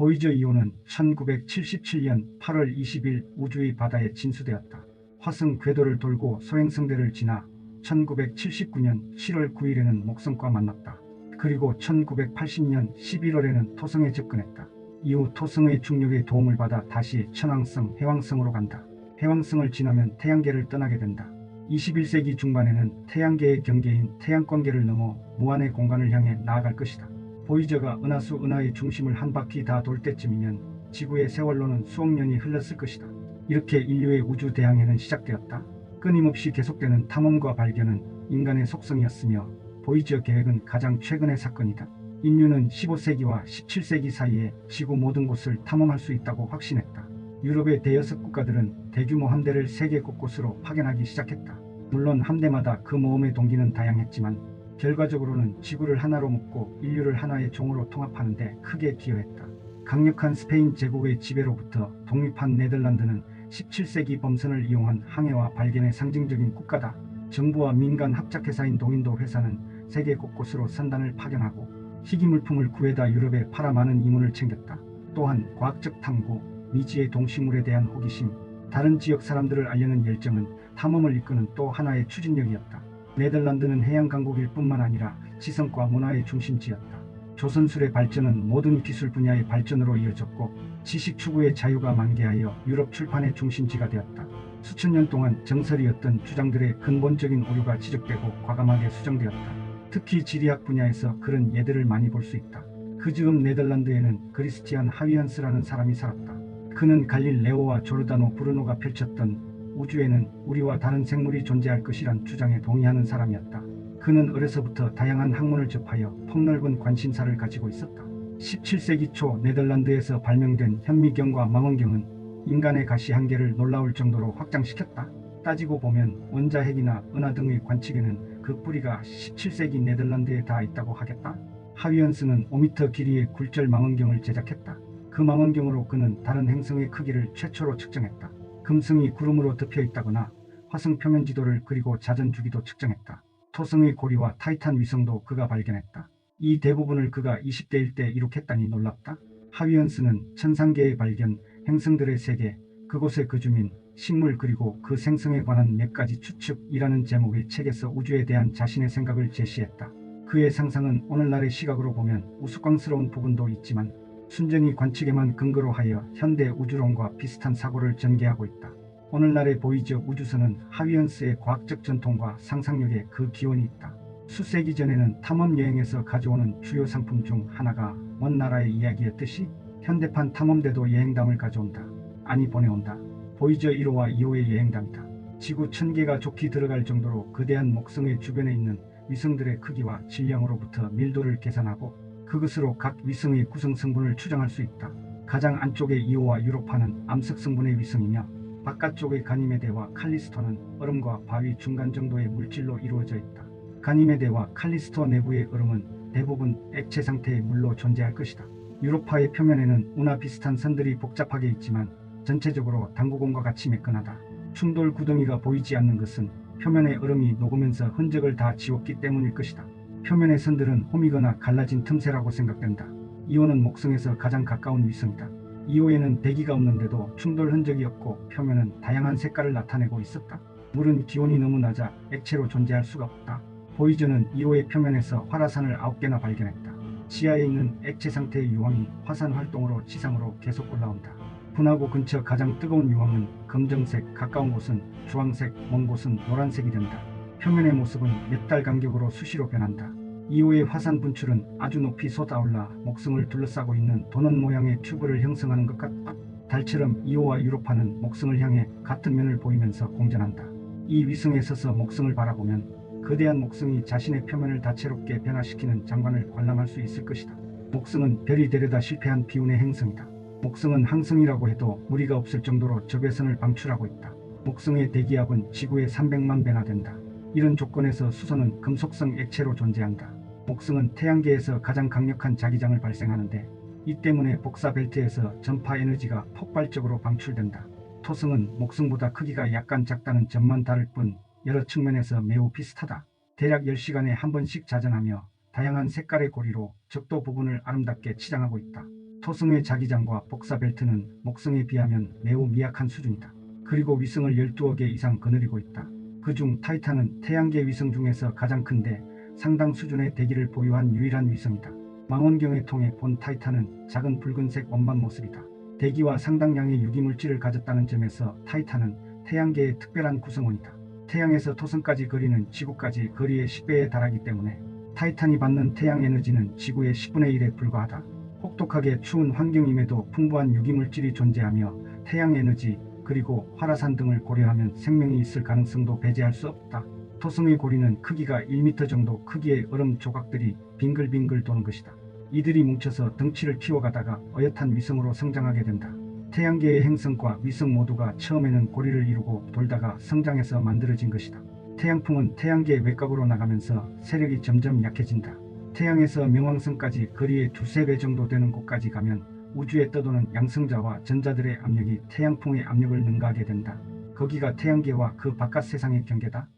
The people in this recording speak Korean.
보이저 2호는 1977년 8월 20일 우주의 바다에 진수되었다. 화성 궤도를 돌고 소행성대를 지나 1979년 7월 9일에는 목성과 만났다. 그리고 1980년 11월에는 토성에 접근했다. 이후 토성의 중력의 도움을 받아 다시 천왕성, 해왕성으로 간다. 해왕성을 지나면 태양계를 떠나게 된다. 21세기 중반에는 태양계의 경계인 태양권계를 넘어 무한의 공간을 향해 나아갈 것이다. 보이저가 은하수 은하의 중심을 한 바퀴 다 돌 때쯤이면 지구의 세월로는 수억 년이 흘렀을 것이다. 이렇게 인류의 우주 대항해는 시작되었다. 끊임없이 계속되는 탐험과 발견은 인간의 속성이었으며 보이저 계획은 가장 최근의 사건이다. 인류는 15세기와 17세기 사이에 지구 모든 곳을 탐험할 수 있다고 확신했다. 유럽의 대여섯 국가들은 대규모 함대를 세계 곳곳으로 파견하기 시작했다. 물론 함대마다 그 모험의 동기는 다양했지만 결과적으로는 지구를 하나로 묶고 인류를 하나의 종으로 통합하는 데 크게 기여했다. 강력한 스페인 제국의 지배로부터 독립한 네덜란드는 17세기 범선을 이용한 항해와 발견의 상징적인 국가다. 정부와 민간 합작회사인 동인도 회사는 세계 곳곳으로 선단을 파견하고 희귀물품을 구해다 유럽에 팔아 많은 이문을 챙겼다. 또한 과학적 탐구, 미지의 동식물에 대한 호기심, 다른 지역 사람들을 알려는 열정은 탐험을 이끄는 또 하나의 추진력이었다. 네덜란드는 해양 강국일 뿐만 아니라 지성과 문화의 중심지였다. 조선술의 발전은 모든 기술 분야의 발전으로 이어졌고 지식 추구의 자유가 만개하여 유럽 출판의 중심지가 되었다. 수천 년 동안 정설이었던 주장들의 근본적인 오류가 지적되고 과감하게 수정되었다. 특히 지리학 분야에서 그런 예들을 많이 볼 수 있다. 그 즈음 네덜란드에는 크리스티안 하위언스라는 사람이 살았다. 그는 갈릴레오와 조르다노 브루노가 펼쳤던 우주에는 우리와 다른 생물이 존재할 것이란 주장에 동의하는 사람이었다. 그는 어려서부터 다양한 학문을 접하여 폭넓은 관심사를 가지고 있었다. 17세기 초 네덜란드에서 발명된 현미경과 망원경은 인간의 가시 한계를 놀라울 정도로 확장시켰다. 따지고 보면 원자핵이나 은하 등의 관측에는 그 뿌리가 17세기 네덜란드에 다 있다고 하겠다. 하위언스는 5m 길이의 굴절 망원경을 제작했다. 그 망원경으로 그는 다른 행성의 크기를 최초로 측정했다. 금성이 구름으로 덮여 있다거나 화성 표면 지도를 그리고 자전 주기도 측정했다. 토성의 고리와 타이탄 위성도 그가 발견했다. 이 대부분을 그가 20대일 때 이룩했다니 놀랍다. 하위언스는 천상계의 발견, 행성들의 세계, 그곳의 그 주민, 식물 그리고 그 생성에 관한 몇 가지 추측이라는 제목의 책에서 우주에 대한 자신의 생각을 제시했다. 그의 상상은 오늘날의 시각으로 보면 우스꽝스러운 부분도 있지만 순전히 관측에만 근거로 하여 현대 우주론과 비슷한 사고를 전개하고 있다. 오늘날의 보이저 우주선은 하위언스의 과학적 전통과 상상력에 그 기원이 있다. 수세기 전에는 탐험 여행에서 가져오는 주요 상품 중 하나가 먼 나라의 이야기였듯이 현대판 탐험대도 여행담을 가져온다. 아니 보내온다. 보이저 1호와 2호의 여행담이다. 지구 1000개가 좋게 들어갈 정도로 거대한 목성의 주변에 있는 위성들의 크기와 질량으로부터 밀도를 계산하고 그것으로 각 위성의 구성 성분을 추정할 수 있다. 가장 안쪽의 2호와 유로파는 암석 성분의 위성이며 바깥쪽의 가니메데와 칼리스토는 얼음과 바위 중간 정도의 물질로 이루어져 있다. 가니메데와 칼리스토 내부의 얼음은 대부분 액체 상태의 물로 존재할 것이다. 유로파의 표면에는 운하 비슷한 선들이 복잡하게 있지만 전체적으로 당구공과 같이 매끈하다. 충돌 구덩이가 보이지 않는 것은 표면의 얼음이 녹으면서 흔적을 다 지웠기 때문일 것이다. 표면의 선들은 홈이거나 갈라진 틈새라고 생각된다. 2호는 목성에서 가장 가까운 위성이다. 2호에는 대기가 없는데도 충돌 흔적이 없고 표면은 다양한 색깔을 나타내고 있었다. 물은 기온이 너무 낮아 액체로 존재할 수가 없다. 보이저는 2호의 표면에서 활화산을 9개나 발견했다. 지하에 있는 액체 상태의 유황이 화산 활동으로 지상으로 계속 올라온다. 분화구 근처 가장 뜨거운 유황은 검정색, 가까운 곳은 주황색, 먼 곳은 노란색이 된다. 표면의 모습은 몇 달 간격으로 수시로 변한다. 2호의 화산 분출은 아주 높이 솟아올라 목성을 둘러싸고 있는 도넛 모양의 튜브를 형성하는 것 같다. 달처럼 2호와 유로파는 목성을 향해 같은 면을 보이면서 공전한다. 이 위성에 서서 목성을 바라보면 거대한 목성이 자신의 표면을 다채롭게 변화시키는 장관을 관람할 수 있을 것이다. 목성은 별이 되려다 실패한 비운의 행성이다. 목성은 항성이라고 해도 무리가 없을 정도로 적외선을 방출하고 있다. 목성의 대기압은 지구의 300만 배나 된다. 이런 조건에서 수소는 금속성 액체로 존재한다. 목성은 태양계에서 가장 강력한 자기장을 발생하는데 이 때문에 복사 벨트에서 전파 에너지가 폭발적으로 방출된다. 토성은 목성보다 크기가 약간 작다는 점만 다를 뿐 여러 측면에서 매우 비슷하다. 대략 10시간에 한 번씩 자전하며 다양한 색깔의 고리로 적도 부분을 아름답게 치장하고 있다. 토성의 자기장과 복사벨트는 목성에 비하면 매우 미약한 수준이다. 그리고 위성을 12억 개 이상 거느리고 있다. 그중 타이탄은 태양계 위성 중에서 가장 큰데 상당 수준의 대기를 보유한 유일한 위성이다. 망원경을 통해 본 타이탄은 작은 붉은색 원반 모습이다. 대기와 상당량의 유기물질을 가졌다는 점에서 타이탄은 태양계의 특별한 구성원이다. 태양에서 토성까지 거리는 지구까지 거리의 10배에 달하기 때문에 타이탄이 받는 태양 에너지는 지구의 10분의 1에 불과하다. 혹독하게 추운 환경임에도 풍부한 유기물질이 존재하며 태양 에너지 그리고 활화산 등을 고려하면 생명이 있을 가능성도 배제할 수 없다. 토성의 고리는 크기가 1m 정도 크기의 얼음 조각들이 빙글빙글 도는 것이다. 이들이 뭉쳐서 덩치를 키워가다가 어엿한 위성으로 성장하게 된다. 태양계의 행성과 위성 모두가 처음에는 고리를 이루고 돌다가 성장해서 만들어진 것이다. 태양풍은 태양계 외곽으로 나가면서 세력이 점점 약해진다. 태양에서 명왕성까지 거리의 2~3배 정도 되는 곳까지 가면 우주에 떠도는 양성자와 전자들의 압력이 태양풍의 압력을 능가하게 된다. 거기가 태양계와 그 바깥 세상의 경계다.